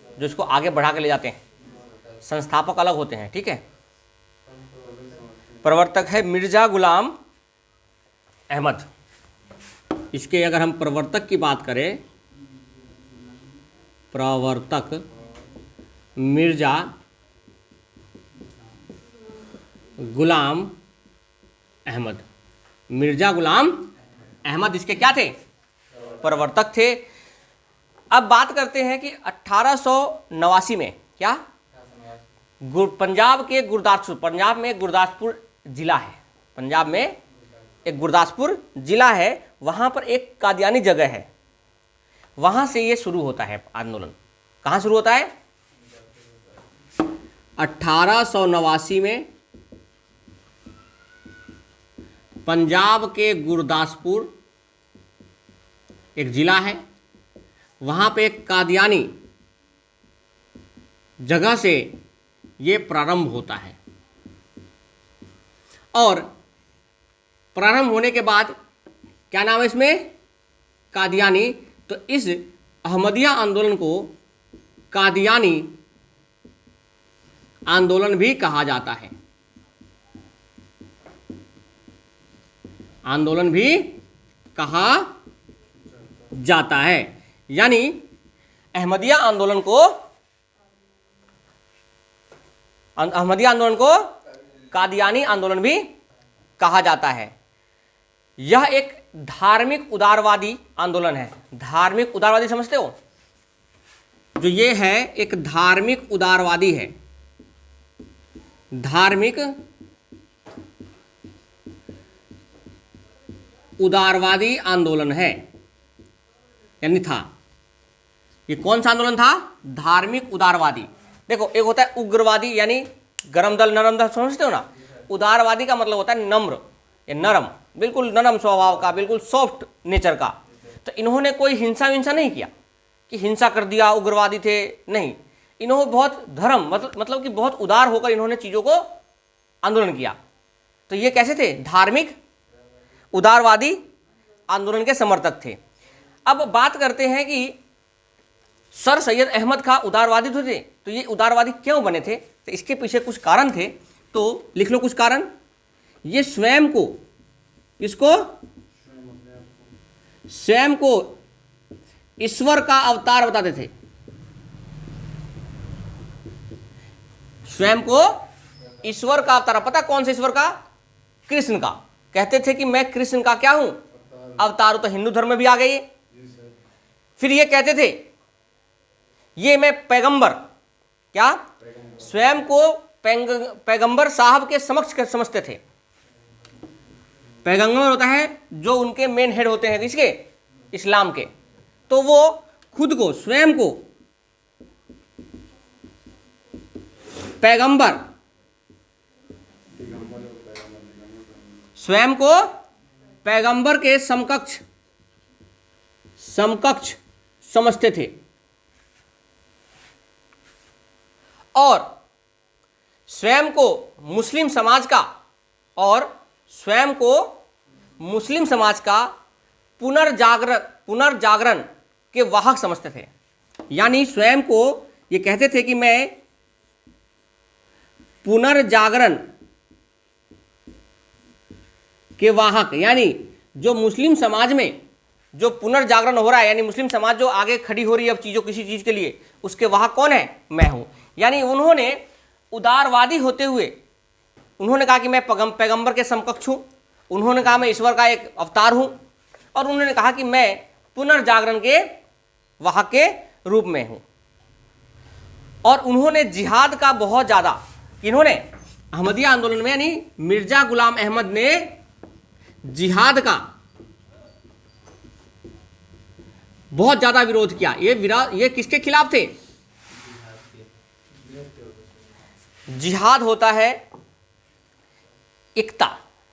जो इसको आगे बढ़ा के ले जाते हैं। संस्थापक अलग होते हैं, ठीक है। प्रवर्तक है मिर्जा गुलाम अहमद। इसके अगर हम प्रवर्तक की बात करें, प्रवर्तक मिर्जा गुलाम अहमद। मिर्जा गुलाम अहमद इसके क्या थे, प्रवर्तक थे। अब बात करते हैं कि 1889 में क्या, पंजाब के गुरदासपुर, पंजाब में गुरदासपुर जिला है, पंजाब में एक गुरदासपुर जिला है, वहां पर एक कादियानी जगह है, वहां से ये शुरू होता है आंदोलन। कहां शुरू होता है, 1889 में पंजाब के गुरदासपुर एक जिला है, वहां पे एक कादियानी जगह से ये प्रारंभ होता है। और प्रारंभ होने के बाद क्या नाम है इसमें, कादियानी। तो इस अहमदिया आंदोलन को कादियानी आंदोलन भी कहा जाता है, आंदोलन भी कहा जाता है। यानी अहमदिया आंदोलन को कादियानी आंदोलन भी कहा जाता है। यह एक धार्मिक उदारवादी आंदोलन है। धार्मिक उदारवादी समझते हो, जो ये है एक धार्मिक उदारवादी है, धार्मिक उदारवादी आंदोलन है, यानी था। ये कौन सा आंदोलन था, धार्मिक उदारवादी। देखो एक होता है उग्रवादी, यानी गरम दल नरम दल, समझते हो ना। उदारवादी का मतलब होता है नम्र या नरम, बिल्कुल नरम स्वभाव का, बिल्कुल सॉफ्ट नेचर का। तो इन्होंने कोई हिंसा विंसा नहीं किया कि हिंसा कर दिया, उग्रवादी थे, नहीं। इन्होंने बहुत धर्म मतलब कि बहुत उदार होकर इन्होंने चीज़ों को आंदोलन किया। तो ये कैसे थे? धार्मिक उदारवादी आंदोलन के समर्थक थे। अब बात करते हैं कि सर सैयद अहमद खां उदारवादी तो थे, तो ये उदारवादी क्यों बने थे? तो इसके पीछे कुछ कारण थे, तो लिख लो कुछ कारण। ये स्वयं को, इसको स्वयं को ईश्वर का अवतार बताते थे। स्वयं को ईश्वर का अवतार। पता कौन से ईश्वर का? कृष्ण का। कहते थे कि मैं कृष्ण का क्या हूं? अवतार हूं। तो हिंदू धर्म में भी आ गई। फिर ये कहते थे ये मैं पैगंबर, क्या स्वयं को पैगंबर साहब के समक्ष समझते थे। पैगंबर होता है जो उनके मेन हेड होते हैं किसके? इस्लाम के। तो वो खुद को स्वयं को पैगंबर, स्वयं को पैगंबर के समकक्ष समझते थे और स्वयं को मुस्लिम समाज का पुनर्जागरण के वाहक समझते थे। यानी स्वयं को ये कहते थे कि मैं पुनर्जागरण के वाहक, यानी जो मुस्लिम समाज में जो पुनर्जागरण हो रहा है, यानी मुस्लिम समाज जो आगे खड़ी हो रही है अब चीज़ों किसी चीज़ के लिए, उसके वाहक कौन है? मैं हूँ। यानी उन्होंने उदारवादी होते हुए उन्होंने कहा कि मैं पैगंबर के समकक्ष हूँ, उन्होंने कहा मैं ईश्वर का एक अवतार हूँ, और उन्होंने कहा कि मैं पुनर्जागरण के वाहक के रूप में हूँ। और उन्होंने जिहाद का बहुत ज़्यादा, इन्होंने अहमदिया आंदोलन में यानी मिर्जा गुलाम अहमद ने जिहाद का बहुत ज्यादा विरोध किया। ये किसके खिलाफ थे? जिहाद होता है एकता।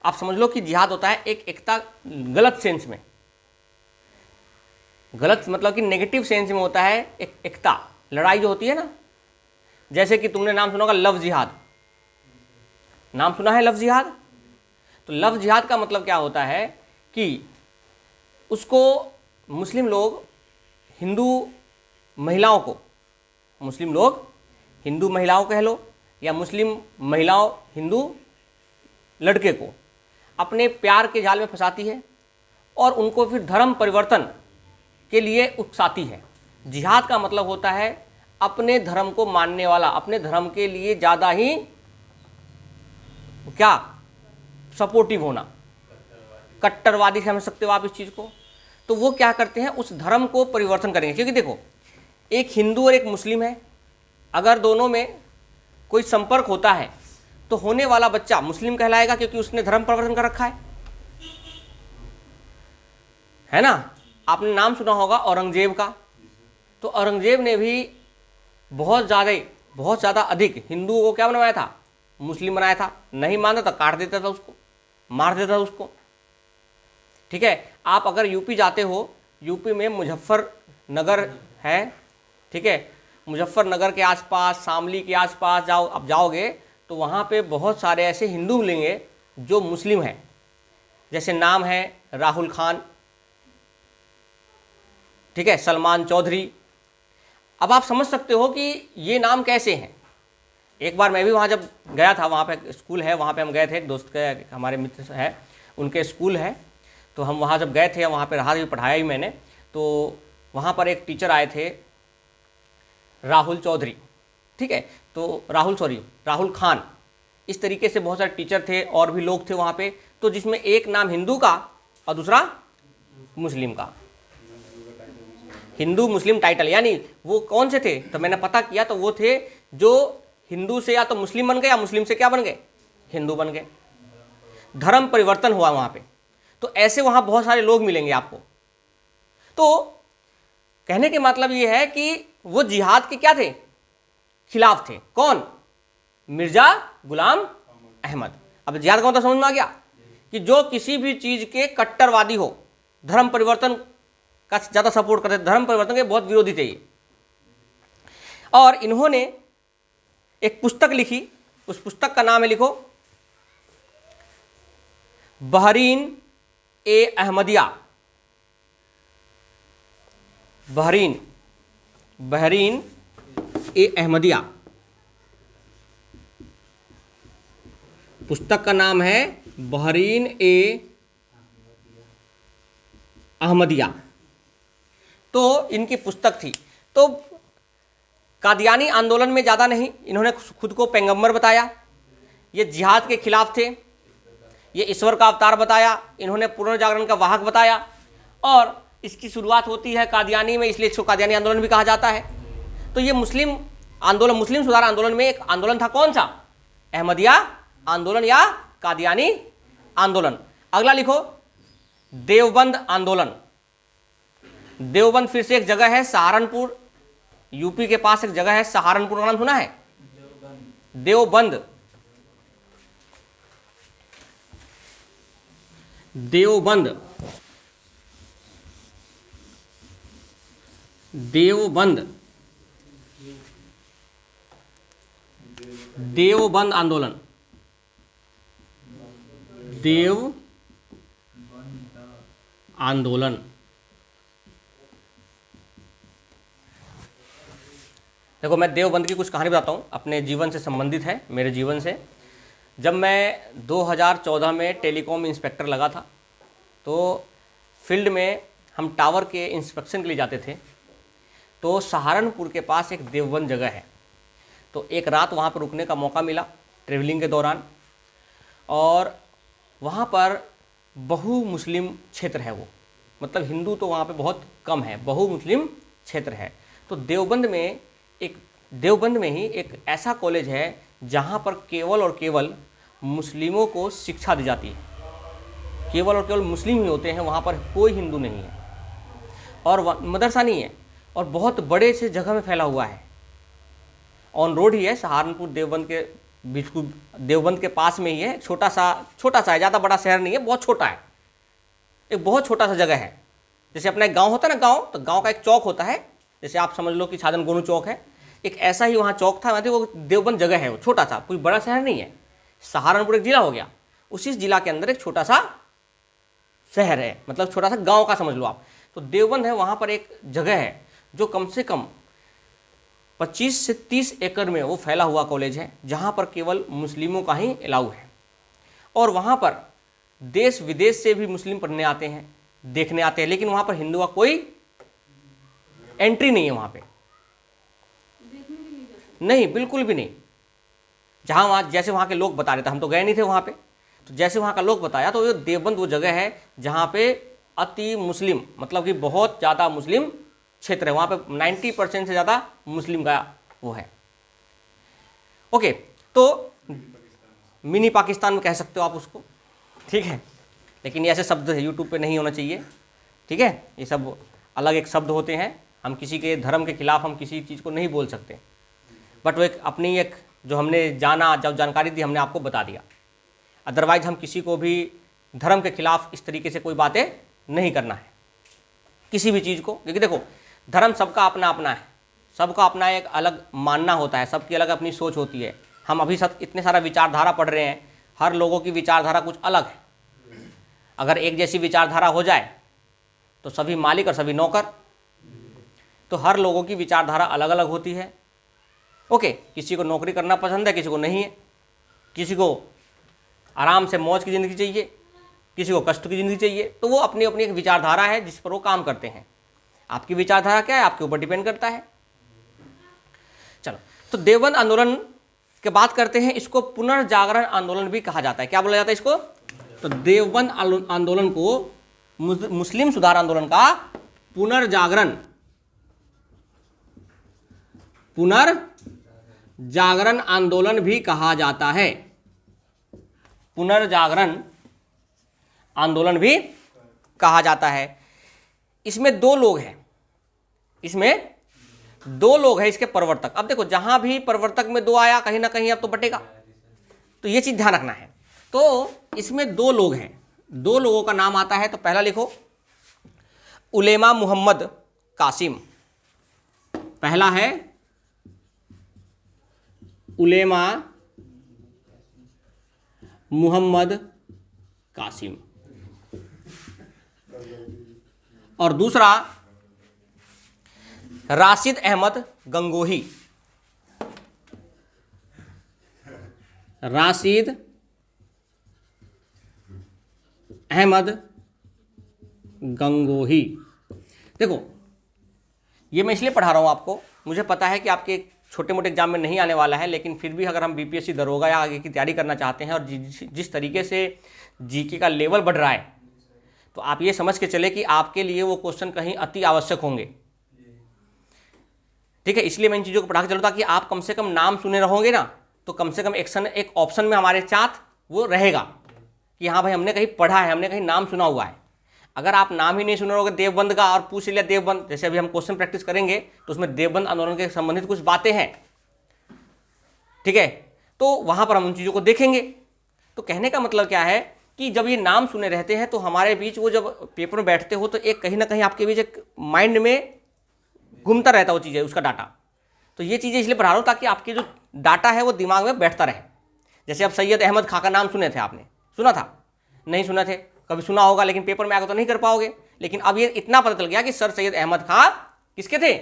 आप समझ लो कि जिहाद होता है एक एकता, गलत सेंस में, गलत मतलब कि नेगेटिव सेंस में होता है एक एकता। लड़ाई जो होती है ना, जैसे कि तुमने नाम सुना होगा लव जिहाद, नाम सुना है लव जिहाद? तो लव जिहाद का मतलब क्या होता है कि उसको मुस्लिम लोग हिंदू महिलाओं को, मुस्लिम लोग हिंदू महिलाओं कह लो या मुस्लिम महिलाओं हिंदू लड़के को अपने प्यार के जाल में फंसाती है और उनको फिर धर्म परिवर्तन के लिए उकसाती है। जिहाद का मतलब होता है अपने धर्म को मानने वाला, अपने धर्म के लिए ज़्यादा ही क्या सपोर्टिव होना, कट्टरवादी समझ सकते हो आप इस चीज़ को। तो वो क्या करते हैं, उस धर्म को परिवर्तन करेंगे। क्योंकि देखो एक हिंदू और एक मुस्लिम है, अगर दोनों में कोई संपर्क होता है तो होने वाला बच्चा मुस्लिम कहलाएगा क्योंकि उसने धर्म परिवर्तन कर रखा है ना। आपने नाम सुना होगा औरंगजेब का। तो औरंगजेब ने भी बहुत ज़्यादा अधिक हिंदुओं को क्या बनवाया था? मुस्लिम बनाया था। नहीं मानता था काट देता था उसको, मार देता था उसको। ठीक है, आप अगर यूपी जाते हो, यूपी में मुजफ्फरनगर है, ठीक है, मुजफ्फरनगर के आसपास, शामली के आसपास अब जाओगे तो वहाँ पे बहुत सारे ऐसे हिंदू मिलेंगे जो मुस्लिम हैं। जैसे नाम है राहुल खान, ठीक है, सलमान चौधरी। अब आप समझ सकते हो कि ये नाम कैसे हैं। एक बार मैं भी वहाँ जब गया था, वहाँ पे स्कूल है, वहाँ पे हम गए थे, एक दोस्त के, हमारे मित्र है, उनके स्कूल है, तो हम वहाँ जब गए थे, वहाँ पे रहा भी, पढ़ाया भी मैंने। तो वहाँ पर एक टीचर आए थे राहुल चौधरी, ठीक है, तो राहुल खान, इस तरीके से बहुत सारे टीचर थे और भी लोग थे वहाँ पे। तो जिसमें एक नाम हिंदू का और दूसरा मुस्लिम का, हिंदू मुस्लिम टाइटल। यानी वो कौन से थे? तो मैंने पता किया तो वो थे जो हिंदू से या तो मुस्लिम बन गए या मुस्लिम से क्या बन गए? हिंदू बन गए। धर्म परिवर्तन हुआ वहाँ पे। तो ऐसे वहाँ बहुत सारे लोग मिलेंगे आपको। तो कहने के मतलब ये है कि वो जिहाद के क्या थे? खिलाफ थे। कौन? मिर्जा गुलाम अहमद। अब जिहाद का मतलब समझ में आ गया कि जो किसी भी चीज़ के कट्टरवादी हो, धर्म परिवर्तन का ज़्यादा सपोर्ट करते, धर्म परिवर्तन के बहुत विरोधी थे ये। और इन्होंने एक पुस्तक लिखी, उस पुस्तक का नाम है, लिखो, बहरीन ए अहमदिया, बहरीन ए अहमदिया, पुस्तक का नाम है बहरीन ए अहमदिया। तो इनकी पुस्तक थी। तो कादियानी आंदोलन में ज़्यादा नहीं, इन्होंने खुद को पैगंबर बताया, ये जिहाद के खिलाफ थे, ये ईश्वर का अवतार बताया, इन्होंने पुनर्जागरण का वाहक बताया, और इसकी शुरुआत होती है कादियानी में, इसलिए इसको कादियानी आंदोलन भी कहा जाता है। तो ये मुस्लिम आंदोलन, मुस्लिम सुधार आंदोलन में एक आंदोलन था, कौन सा? अहमदिया आंदोलन या कादियानी आंदोलन। अगला लिखो, देवबंद आंदोलन। देवबंद फिर से एक जगह है, सहारनपुर, यूपी के पास एक जगह है सहारनपुर, का नाम सुना है? देवबंद, देवबंद, देवबंद, देवबंद आंदोलन, देव आंदोलन। देखो, मैं देवबंद की कुछ कहानी बताता हूँ, अपने जीवन से संबंधित है, मेरे जीवन से। जब मैं 2014 में टेलीकॉम इंस्पेक्टर लगा था, तो फील्ड में हम टावर के इंस्पेक्शन के लिए जाते थे। तो सहारनपुर के पास एक देवबंद जगह है, तो एक रात वहाँ पर रुकने का मौका मिला ट्रेवलिंग के दौरान, और वहाँ पर बहु मुस्लिम क्षेत्र है वो, मतलब हिंदू तो वहाँ पे बहुत कम है, बहु मुस्लिम क्षेत्र है। तो देवबंद में ही एक ऐसा कॉलेज है जहाँ पर केवल और केवल मुस्लिमों को शिक्षा दी जाती है, केवल और केवल मुस्लिम ही होते हैं, वहाँ पर कोई हिंदू नहीं है, और मदरसा नहीं है, और बहुत बड़े से जगह में फैला हुआ है, ऑन रोड ही है, सहारनपुर देवबंद के बिल्कुल देवबंद के पास में ही है। छोटा सा है, ज़्यादा बड़ा शहर नहीं है, बहुत छोटा है, एक बहुत छोटा सा जगह है। जैसे अपना एक गांव होता है ना, गांव, तो गांव का एक चौक होता है, जैसे आप समझ लो कि छाजन गोनू चौक है, एक ऐसा ही वहाँ चौक था, मतलब वो देवबंद जगह है, वो छोटा सा, कोई बड़ा शहर नहीं है। सहारनपुर एक जिला हो गया, उसी जिला के अंदर एक छोटा सा शहर है, मतलब छोटा सा गाँव का समझ लो आप। तो देवबंद है, वहाँ पर एक जगह है जो कम से कम 25 से 30 एकड़ में वो फैला हुआ कॉलेज है, जहाँ पर केवल मुस्लिमों का ही अलाउ है, और वहाँ पर देश विदेश से भी मुस्लिम पढ़ने आते हैं, देखने आते हैं, लेकिन वहाँ पर हिंदू का कोई एंट्री नहीं है वहाँ पे, नहीं, बिल्कुल भी नहीं। जहाँ वहाँ जैसे वहाँ के लोग बता रहे थे, हम तो गए नहीं थे वहाँ पे, तो जैसे वहाँ का लोग बताया, तो ये देवबंद वो जगह है जहाँ पे अति मुस्लिम, मतलब कि बहुत ज़्यादा मुस्लिम क्षेत्र है, वहाँ पे 90% से ज़्यादा मुस्लिम का वो है। ओके, तो मिनी पाकिस्तान में कह सकते हो आप उसको, ठीक है, लेकिन ये ऐसे शब्द है यूट्यूब पे नहीं होना चाहिए, ठीक है, ये सब अलग एक शब्द होते हैं, हम किसी के धर्म के खिलाफ हम किसी चीज़ को नहीं बोल सकते, बट वो एक अपनी एक जो हमने जाना, जब जानकारी दी हमने आपको बता दिया। अदरवाइज हम किसी को भी धर्म के खिलाफ इस तरीके से कोई बातें नहीं करना है किसी भी चीज़ को, क्योंकि देखो धर्म सबका अपना अपना है, सबका अपना एक अलग मानना होता है, सबकी अलग अपनी सोच होती है। हम अभी सब इतने सारा विचारधारा पढ़ रहे हैं, हर लोगों की विचारधारा कुछ अलग है। अगर एक जैसी विचारधारा हो जाए तो सभी मालिक और सभी नौकर, तो हर लोगों की विचारधारा अलग अलग होती है। ओके, किसी को नौकरी करना पसंद है, किसी को नहीं है, किसी को आराम से मौज की ज़िंदगी चाहिए, किसी को कष्ट की ज़िंदगी चाहिए, तो वो अपनी अपनी एक विचारधारा है जिस पर वो काम करते हैं। आपकी विचारधारा क्या है, आपके ऊपर डिपेंड करता है। चलो, तो देवबंद आंदोलन की बात करते हैं, इसको पुनर्जागरण आंदोलन भी कहा जाता है। क्या बोला जाता है इसको? तो देवबंद आंदोलन को मुस्लिम सुधार आंदोलन का पुनर्जागरण आंदोलन भी कहा जाता है, पुनर्जागरण आंदोलन भी कहा जाता है। इसमें दो लोग हैं, इसके प्रवर्तक। अब देखो, जहां भी प्रवर्तक में दो आया, कहीं ना कहीं अब तो बटेगा, तो ये चीज ध्यान रखना है। तो इसमें दो लोग हैं, दो लोगों का नाम आता है। तो पहला लिखो, उलेमा मोहम्मद कासिम। पहला है उलेमा मोहम्मद कासिम। और दूसरा राशिद अहमद गंगोही। राशिद अहमद गंगोही। देखो ये मैं इसलिए पढ़ा रहा हूँ आपको, मुझे पता है कि आपके छोटे मोटे एग्जाम में नहीं आने वाला है, लेकिन फिर भी अगर हम बीपीएससी दरोगा या आगे की तैयारी करना चाहते हैं और जिस तरीके से जीके का लेवल बढ़ रहा है, तो आप ये समझ के चले कि आपके लिए वो क्वेश्चन कहीं अति आवश्यक होंगे। ठीक है, इसलिए मैं इन चीज़ों को पढ़ा के चलूँ ताकि आप कम से कम नाम सुने रहोगे ना, तो कम से कम एक ऑप्शन में हमारे साथ वो रहेगा कि हाँ भाई हमने कहीं पढ़ा है, हमने कहीं नाम सुना हुआ है। अगर आप नाम ही नहीं सुन रहोगे देवबंद का और पूछ लिया देवबंद, जैसे अभी हम क्वेश्चन प्रैक्टिस करेंगे तो उसमें देवबंद आंदोलन के संबंधित कुछ बातें हैं, ठीक है, तो वहां पर हम उन चीज़ों को देखेंगे। तो कहने का मतलब क्या है कि जब ये नाम सुने रहते हैं तो हमारे बीच वो जब पेपर में बैठते हो तो एक कहीं ना कहीं आपके बीच एक माइंड में घूमता रहता वो चीज़ें, उसका डाटा। तो ये चीज़ें इसलिए पढ़ा रहा हूँ ताकि आपके जो डाटा है वो दिमाग में बैठता रहे। जैसे अब सैयद अहमद खां का नाम सुने थे, आपने सुना था? नहीं सुना थे, कभी सुना होगा लेकिन पेपर में आकर तो नहीं कर पाओगे। लेकिन अब ये इतना पता चल गया कि सर सैयद अहमद खां किसके थे?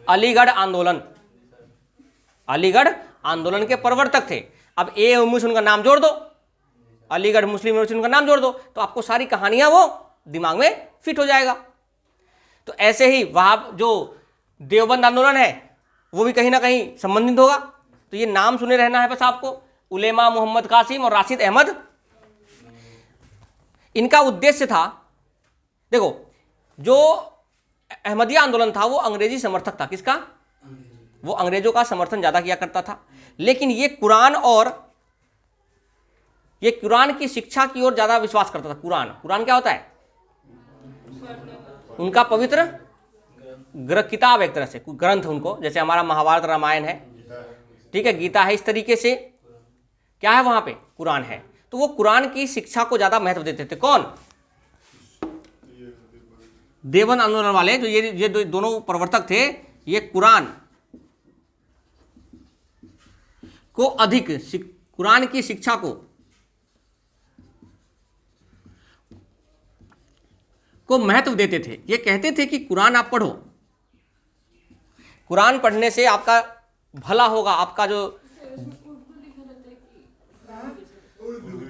अलीगढ़ आंदोलन, अलीगढ़ आंदोलन के प्रवर्तक थे। अब ए मुस्लिम का नाम जोड़ दो, अलीगढ़ मुस्लिम यूनिवर्सिटी का नाम जोड़ दो, तो आपको सारी कहानियां वो दिमाग में फिट हो जाएगा। तो ऐसे ही वहां जो देवबंद आंदोलन है वो भी कहीं ना कहीं संबंधित होगा। तो ये नाम सुने रहना है बस आपको, उलेमा मोहम्मद कासिम और राशिद अहमद। इनका उद्देश्य था, देखो जो अहमदिया आंदोलन था वो अंग्रेजी समर्थक था। किसका? वो अंग्रेजों का समर्थन ज्यादा किया करता था, लेकिन ये कुरान की शिक्षा की ओर ज्यादा विश्वास करता था। कुरान क्या होता है? उनका पवित्र किताब, एक तरह से ग्रंथ उनको, जैसे हमारा महाभारत रामायण है, ठीक है, गीता है, इस तरीके से क्या है वहां पे? कुरान है। तो वो कुरान की शिक्षा को ज्यादा महत्व देते थे। कौन? देवबंद आंदोलन वाले, जो ये दोनों प्रवर्तक थे, ये कुरान को अधिक, कुरान की शिक्षा को महत्व देते थे। ये कहते थे कि कुरान आप पढ़ो, कुरान पढ़ने से आपका भला होगा। आपका जो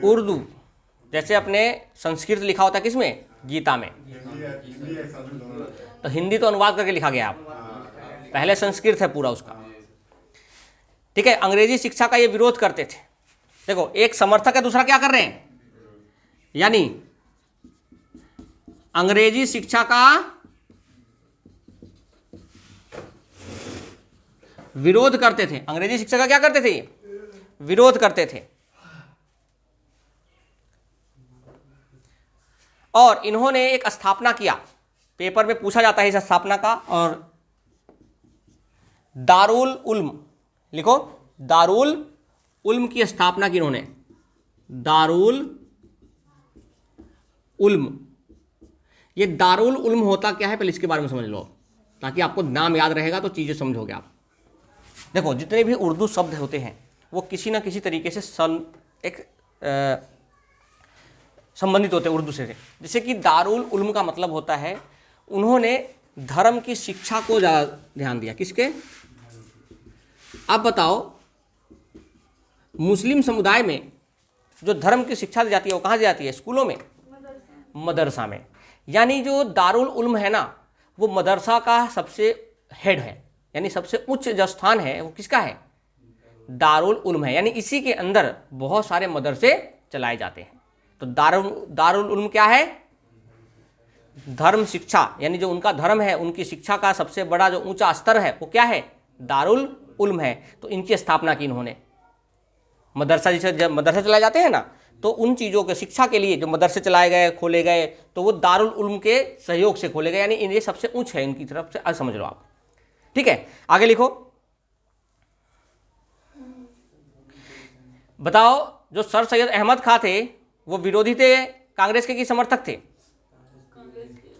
उर्दू, जैसे अपने संस्कृत लिखा होता है किसमें? गीता में। तो हिंदी तो अनुवाद करके लिखा गया, आप पहले संस्कृत है पूरा उसका, ठीक है। अंग्रेजी शिक्षा का ये विरोध करते थे। देखो एक समर्थक है, दूसरा क्या कर रहे हैं? यानी अंग्रेजी शिक्षा का विरोध करते थे। अंग्रेजी शिक्षा का क्या करते थे? विरोध करते थे। और इन्होंने एक स्थापना किया, पेपर में पूछा जाता है इस स्थापना का, और दारुल उल्म लिखो, दारुल उल्म की स्थापना की इन्होंने। दारुल उल्म, ये दारुल उल्म होता क्या है पहले इसके बारे में समझ लो, ताकि आपको नाम याद रहेगा तो चीजें समझोगे आप। देखो जितने भी उर्दू शब्द होते हैं वो किसी ना किसी तरीके से संबंधित होते हैं उर्दू से। जैसे कि दारुल उल्म का मतलब होता है उन्होंने धर्म की शिक्षा को ज़्यादा ध्यान दिया। किसके? आप बताओ, मुस्लिम समुदाय में जो धर्म की शिक्षा दी जाती है वो कहाँ दी जाती है? स्कूलों में, मदरसा में। यानी जो दारुल उल्म है ना, वो मदरसा का सबसे हेड है, यानी सबसे उच्च जो स्थान है वो किसका है? दारुल उल्म है। यानी इसी के अंदर बहुत सारे मदरसे चलाए जाते हैं। तो दारुल उल्म क्या है? धर्म शिक्षा, यानी जो उनका धर्म है उनकी शिक्षा का सबसे बड़ा जो ऊंचा स्तर है वो क्या है? दारुल उल्म है। तो इनकी स्थापना की इन्होंने। मदरसा, जैसे जब मदरसा चलाए जाते हैं ना, तो उन चीज़ों के शिक्षा के लिए जो मदरसे चलाए गए, खोले गए, तो वो दारुल उल्म के सहयोग से खोले गए। यानी ये सबसे उच्च है इनकी तरफ से, समझ लो आप, ठीक है। आगे लिखो, बताओ जो सर सैयद अहमद खां थे वो विरोधी थे कांग्रेस के कि समर्थक थे?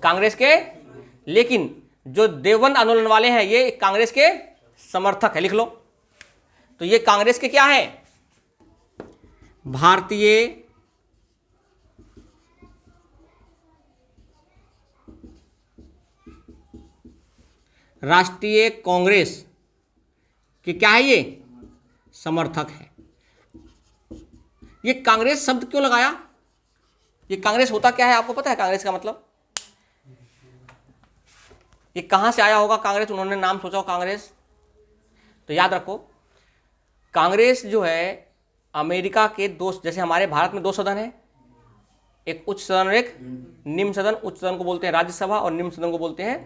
कांग्रेस के। लेकिन जो देवबंद आंदोलन वाले हैं ये कांग्रेस के समर्थक है। लिख लो। तो ये कांग्रेस के क्या है? भारतीय राष्ट्रीय कांग्रेस कि क्या है, ये समर्थक है। ये कांग्रेस शब्द क्यों लगाया? ये कांग्रेस होता क्या है, आपको पता है कांग्रेस का मतलब? ये कहां से आया होगा कांग्रेस? उन्होंने नाम सोचा हो कांग्रेस, तो याद रखो कांग्रेस जो है अमेरिका के दो, जैसे हमारे भारत में दो सदन है, एक उच्च सदन और एक निम्न सदन। उच्च सदन को बोलते हैं राज्यसभा और निम्न सदन को बोलते हैं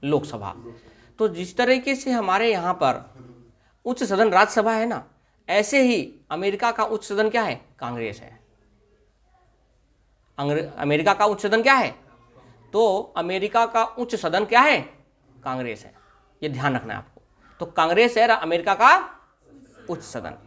लोकसभा। तो जिस तरीके से हमारे यहाँ पर उच्च सदन राज्यसभा है ना, ऐसे ही अमेरिका का उच्च सदन क्या है? कांग्रेस है। अमेरिका का उच्च सदन क्या है? तो अमेरिका का उच्च सदन क्या है? कांग्रेस है। ये ध्यान रखना है आपको। तो कांग्रेस है अमेरिका का उच्च सदन।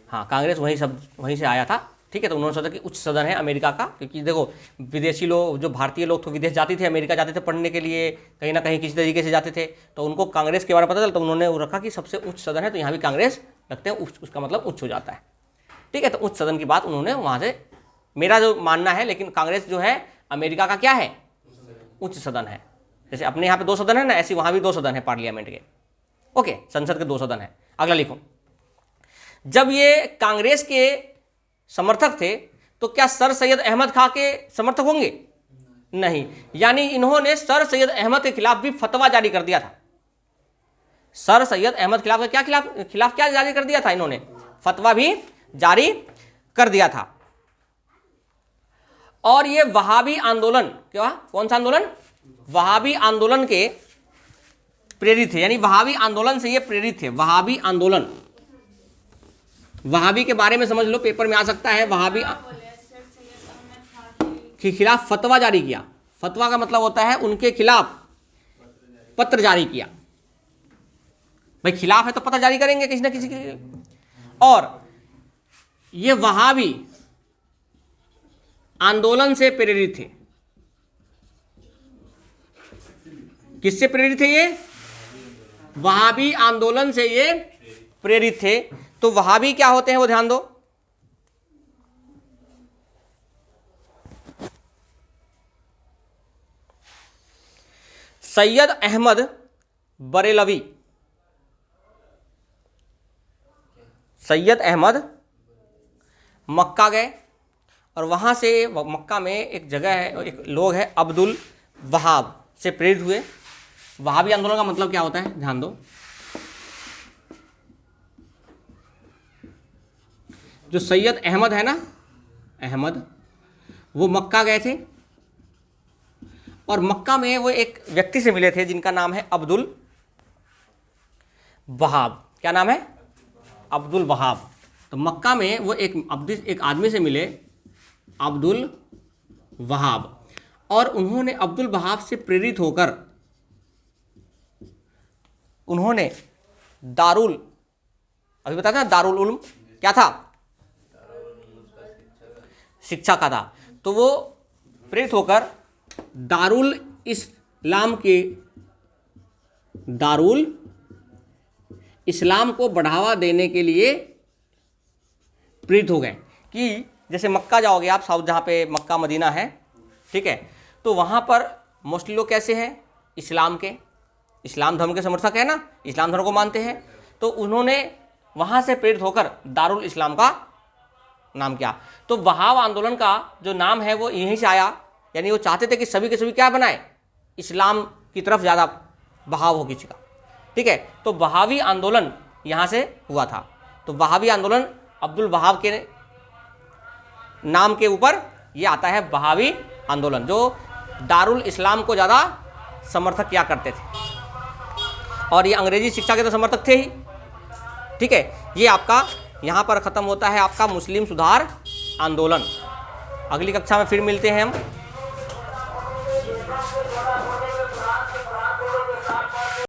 हाँ, कांग्रेस वहीं से आया था, ठीक है। तो उन्होंने सोचा कि उच्च सदन है अमेरिका का, क्योंकि देखो विदेशी लोग, जो भारतीय लोग तो विदेश जाते थे, अमेरिका जाते थे पढ़ने के लिए, कहीं ना कहीं किसी तरीके से जाते थे, तो उनको कांग्रेस के बारे में पता चला, तो उन्होंने वो रखा कि सबसे उच्च सदन है, तो यहाँ भी कांग्रेस रखते हैं, उसका मतलब उच्च हो जाता है, ठीक है। तो उच्च सदन की बात उन्होंने वहाँ से, मेरा जो मानना है, लेकिन कांग्रेस जो है अमेरिका का क्या है? उच्च सदन है। जैसे अपने यहाँ पे दो सदन है ना, ऐसे वहाँ भी दो सदन है पार्लियामेंट के, ओके, संसद के दो सदन है। अगला लिखो, जब ये कांग्रेस के समर्थक थे तो क्या सर सैयद अहमद खां के समर्थक होंगे? नहीं, यानी इन्होंने सर सैयद अहमद के खिलाफ भी फतवा जारी कर दिया था। सर सैयद अहमद खिलाफ क्या जारी कर दिया था? इन्होंने फतवा भी जारी कर दिया था। और ये वहाबी आंदोलन, क्या कौन सा आंदोलन? वहाबी आंदोलन के प्रेरित थे, यानी वहाबी आंदोलन से ये प्रेरित थे। वहाबी आंदोलन, वहाबी के बारे में समझ लो, पेपर में आ सकता है। वहाबी के खिलाफ फतवा जारी किया। फतवा का मतलब होता है उनके खिलाफ पत्र जारी किया। भाई खिलाफ है तो पत्र जारी करेंगे किसी ना किसी के लिए। और ये वहाबी आंदोलन से प्रेरित थे। किससे प्रेरित थे? ये वहाबी आंदोलन से ये प्रेरित थे। तो वहाबी क्या होते हैं वो ध्यान दो। सैयद अहमद बरेलवी, सैयद अहमद मक्का गए और वहां से मक्का में एक जगह है, एक लोग है अब्दुल वहाब से प्रेरित हुए। वहाबी आंदोलन का मतलब क्या होता है ध्यान दो। जो सैयद अहमद है ना, अहमद, वो मक्का गए थे और मक्का में वो एक व्यक्ति से मिले थे जिनका नाम है अब्दुल वहाब। क्या नाम है? अब्दुल वहाब। तो मक्का में वो एक आदमी से मिले, अब्दुल वहाब, और उन्होंने अब्दुल वहाब से प्रेरित होकर उन्होंने दारुल, अभी बताया था दारुल उल्म क्या था? शिक्षा का था। तो वो प्रेरित होकर दारुल इस्लाम को बढ़ावा देने के लिए प्रेरित हो गए। कि जैसे मक्का जाओगे आप, साउथ जहाँ पे मक्का मदीना है, ठीक है, तो वहाँ पर मोस्टली लोग कैसे हैं? इस्लाम धर्म के समर्थक है ना, इस्लाम धर्म को मानते हैं। तो उन्होंने वहाँ से प्रेरित होकर दारुल इस्लाम का नाम किया। तो वहाब आंदोलन का जो नाम है वो यहीं से आया। यानी वो चाहते थे कि सभी के सभी क्या बनाए? इस्लाम की तरफ ज़्यादा बहाव हो किसी का, ठीक है। तो वहाबी आंदोलन यहाँ से हुआ था। तो वहाबी आंदोलन अब्दुल वहाब के नाम के ऊपर ये आता है, वहाबी आंदोलन, जो दारुल इस्लाम को ज़्यादा समर्थक किया करते थे। और ये अंग्रेजी शिक्षा के तो समर्थक थे ही, ठीक है। ये आपका यहाँ पर ख़त्म होता है आपका मुस्लिम सुधार आंदोलन। अगली कक्षा में फिर मिलते हैं हम।